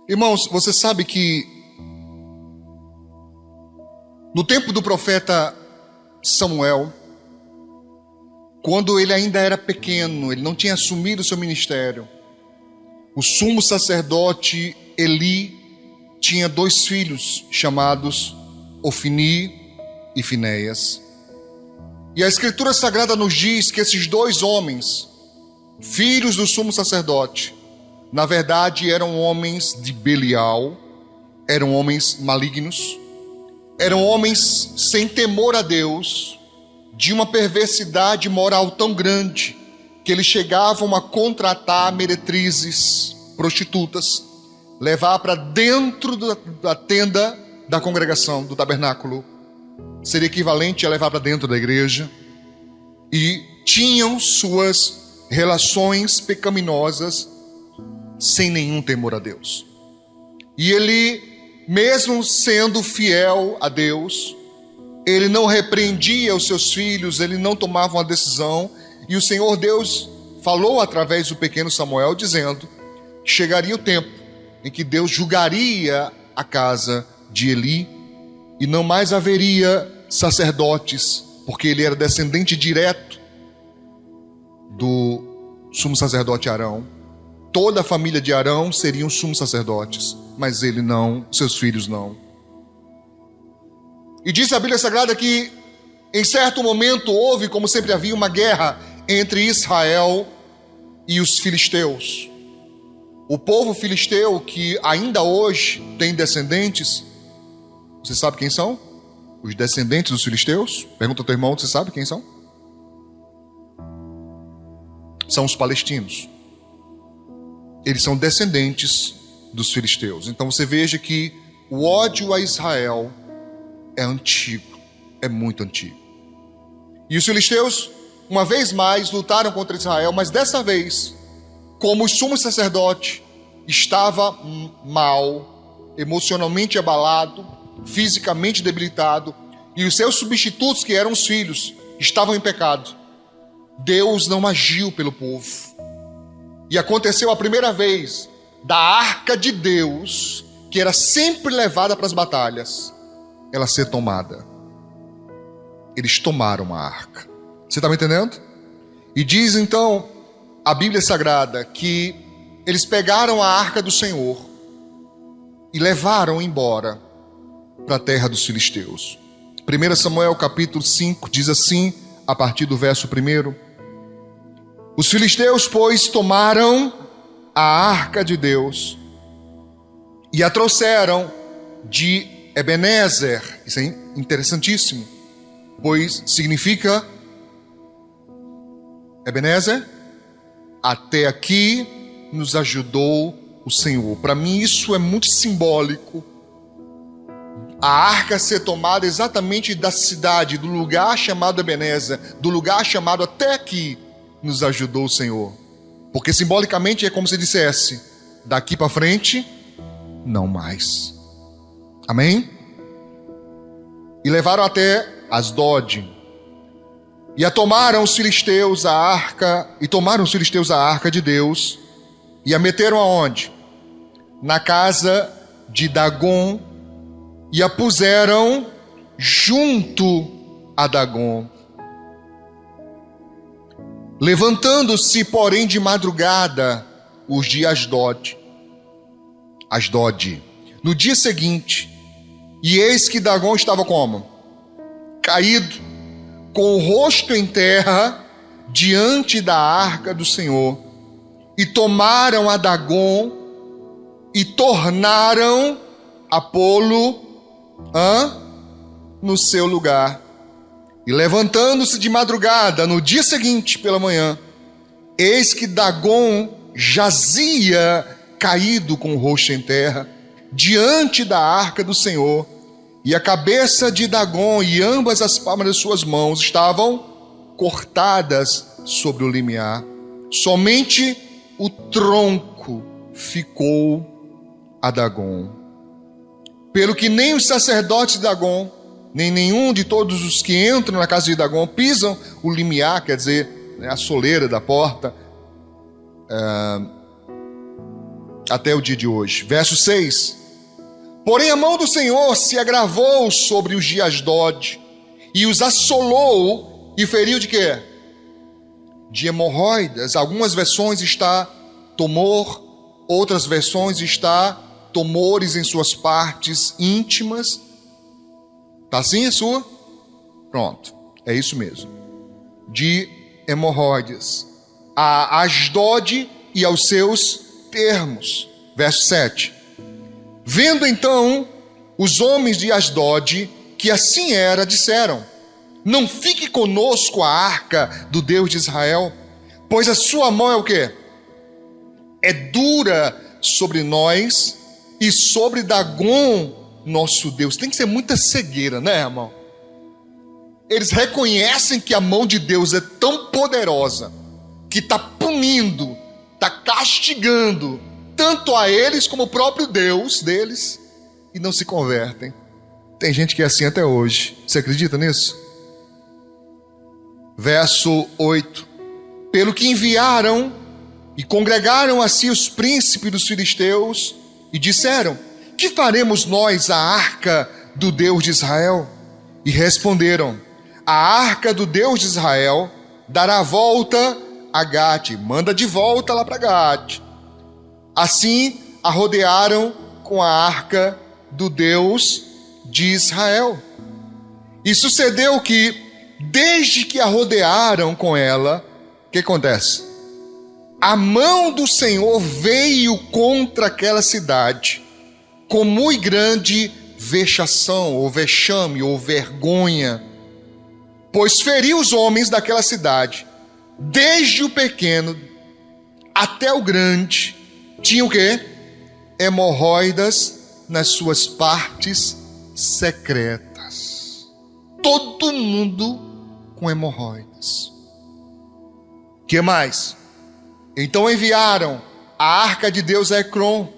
Irmãos, você sabe que no tempo do profeta Samuel, quando ele ainda era pequeno, ele não tinha assumido o seu ministério, o sumo sacerdote Eli tinha 2 filhos chamados Ofni e Finéias. E a Escritura Sagrada nos diz que esses 2 homens, filhos do sumo sacerdote, na verdade eram homens de Belial, eram homens malignos, eram homens sem temor a Deus, de uma perversidade moral tão grande, que eles chegavam a contratar meretrizes, prostitutas, levar para dentro da tenda da congregação, do tabernáculo, seria equivalente a levar para dentro da igreja, e tinham suas relações pecaminosas sem nenhum temor a Deus. E ele, mesmo sendo fiel a Deus, ele não repreendia os seus filhos, ele não tomava uma decisão, e o Senhor Deus falou através do pequeno Samuel, dizendo que chegaria o tempo em que Deus julgaria a casa de Eli, e não mais haveria sacerdotes, porque ele era descendente direto do sumo sacerdote Arão. Toda a família de Arão seriam sumos sacerdotes, mas ele não, seus filhos não. E diz a Bíblia Sagrada que em certo momento houve, como sempre havia, uma guerra entre Israel e os filisteus. O povo filisteu, que ainda hoje tem descendentes, você sabe quem são? Os descendentes dos filisteus? Pergunta ao teu irmão, você sabe quem são? São os palestinos. Eles são descendentes dos filisteus. Então você veja que o ódio a Israel é antigo, é muito antigo. E os filisteus, uma vez mais, lutaram contra Israel, mas dessa vez, como o sumo sacerdote estava mal, emocionalmente abalado, fisicamente debilitado, e os seus substitutos, que eram os filhos, estavam em pecado, Deus não agiu pelo povo. E aconteceu a primeira vez da arca de Deus, que era sempre levada para as batalhas, ela ser tomada. Eles tomaram a arca. Você está me entendendo? E diz então a Bíblia Sagrada que eles pegaram a arca do Senhor e levaram embora para a terra dos filisteus. 1 Samuel capítulo 5 diz assim, a partir do verso 1: Os filisteus, pois, tomaram a arca de Deus e a trouxeram de Ebenezer. Isso é interessantíssimo, pois significa Ebenezer, até aqui nos ajudou o Senhor. Para mim isso é muito simbólico. A arca ser tomada exatamente da cidade, do lugar chamado Ebenezer, do lugar chamado até aqui nos ajudou o Senhor. Porque simbolicamente é como se dissesse, daqui para frente, não mais. Amém? E levaram até Asdod. E tomaram os filisteus a arca de Deus, e a meteram aonde? Na casa de Dagon, e a puseram junto a Dagon. Levantando-se, porém, de madrugada, os de Asdod, no dia seguinte, e eis que Dagon estava como? Caído, com o rosto em terra, diante da arca do Senhor. E tomaram a Dagon e tornaram a pô-lo no seu lugar. E levantando-se de madrugada, no dia seguinte pela manhã, eis que Dagon jazia caído com o rosto em terra, diante da arca do Senhor, e a cabeça de Dagon e ambas as palmas de suas mãos estavam cortadas sobre o limiar. Somente o tronco ficou a Dagon. Pelo que nem os sacerdotes de Dagon, nem nenhum de todos os que entram na casa de Dagon pisam o limiar, quer dizer, a soleira da porta, até o dia de hoje. Verso 6. Porém a mão do Senhor se agravou sobre os de Asdod, e os assolou, e feriu de quê? De hemorroidas. Algumas versões está tumor, outras versões está tumores em suas partes íntimas. Tá assim a sua? Pronto, é isso mesmo. De hemorroidas. A Asdod e aos seus termos. Verso 7. Vendo então os homens de Asdod que assim era, disseram: não fique conosco a arca do Deus de Israel, pois a sua mão é o quê? É dura sobre nós e sobre Dagon, nosso Deus. Tem que ser muita cegueira, né, irmão? Eles reconhecem que a mão de Deus é tão poderosa que está punindo, está castigando tanto a eles como o próprio Deus deles, e não se convertem. Tem gente que é assim até hoje. Você acredita nisso? Verso 8. Pelo que enviaram e congregaram a si os príncipes dos filisteus e disseram: que faremos nós à arca do Deus de Israel? E responderam: a arca do Deus de Israel dará volta a Gate. Manda de volta lá para Gate. Assim a rodearam com a arca do Deus de Israel. E sucedeu que, desde que a rodearam com ela, o que acontece? A mão do Senhor veio contra aquela cidade, com muito grande vexação, ou vexame, ou vergonha, pois feriu os homens daquela cidade, desde o pequeno até o grande. Tinha o quê? Hemorroidas nas suas partes secretas. Todo mundo com hemorroidas. Que mais? Então enviaram a arca de Deus a Ecrom.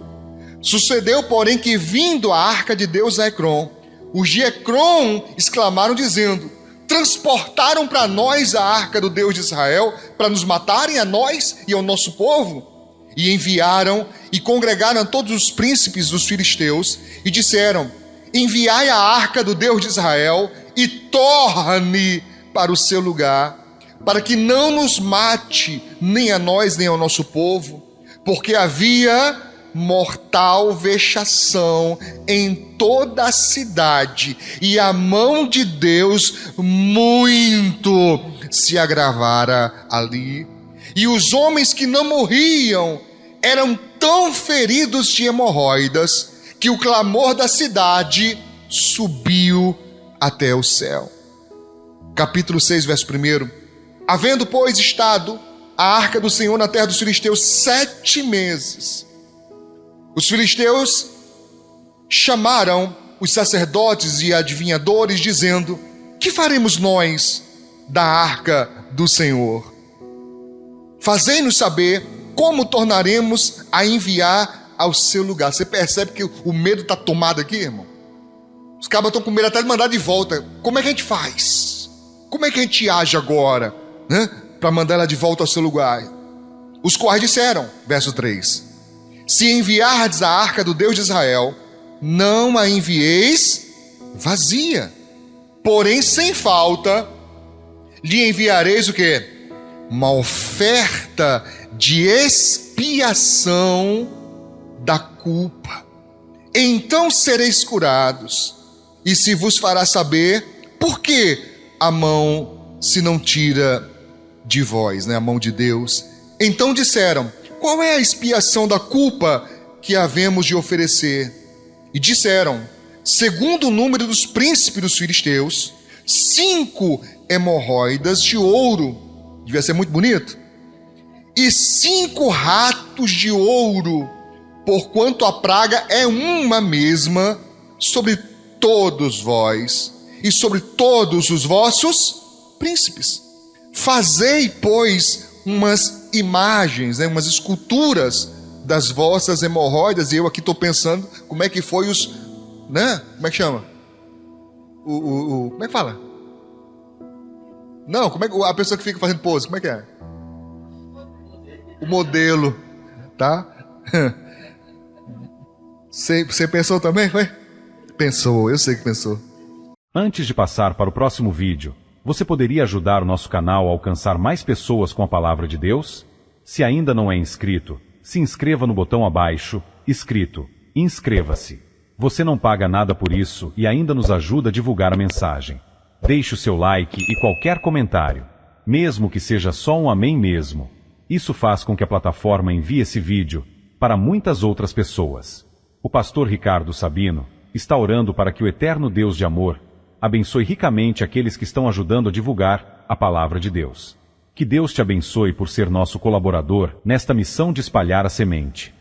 Sucedeu, porém, que vindo a arca de Deus a Ecrom, os de Ecrom exclamaram dizendo: transportaram para nós a arca do Deus de Israel para nos matarem a nós e ao nosso povo? E enviaram e congregaram todos os príncipes dos filisteus e disseram: enviai a arca do Deus de Israel e torne para o seu lugar, para que não nos mate, nem a nós, nem ao nosso povo, porque havia mortal vexação em toda a cidade, e a mão de Deus muito se agravara ali. E os homens que não morriam eram tão feridos de hemorroidas que o clamor da cidade subiu até o céu. Capítulo 6, verso 1. Havendo, pois, estado a arca do Senhor na terra dos filisteus 7 meses, os filisteus chamaram os sacerdotes e adivinhadores, dizendo: que faremos nós da arca do Senhor? Fazei-nos saber como tornaremos a enviar ao seu lugar. Você percebe que o medo está tomado aqui, irmão? Os cabas estão com medo até de mandar de volta. Como é que a gente faz? Como é que a gente age agora, né? Para mandar ela de volta ao seu lugar? Os quais disseram, verso 3: se enviardes a arca do Deus de Israel, não a envieis vazia, porém sem falta lhe enviareis o quê? Uma oferta de expiação da culpa. Então sereis curados, e se vos fará saber por que a mão se não tira de vós, né? A mão de Deus. Então disseram: qual é a expiação da culpa que havemos de oferecer? E disseram: segundo o número dos príncipes dos filisteus, 5 hemorroidas de ouro. Devia ser muito bonito. E 5 ratos de ouro, porquanto a praga é uma mesma sobre todos vós e sobre todos os vossos príncipes. Fazei, pois, umas imagens, né, umas esculturas das vossas hemorroidas. E eu aqui estou pensando como é que foi os, né? Como é que chama? Como é que fala? Não, como é que a pessoa que fica fazendo pose, como é que é? O modelo, tá? Você pensou também, foi? Pensou, eu sei que pensou. Antes de passar para o próximo vídeo, você poderia ajudar o nosso canal a alcançar mais pessoas com a Palavra de Deus? Se ainda não é inscrito, se inscreva no botão abaixo, escrito, inscreva-se. Você não paga nada por isso e ainda nos ajuda a divulgar a mensagem. Deixe o seu like e qualquer comentário, mesmo que seja só um amém mesmo. Isso faz com que a plataforma envie esse vídeo para muitas outras pessoas. O pastor Ricardo Sabino está orando para que o eterno Deus de amor abençoe ricamente aqueles que estão ajudando a divulgar a Palavra de Deus. Que Deus te abençoe por ser nosso colaborador nesta missão de espalhar a semente.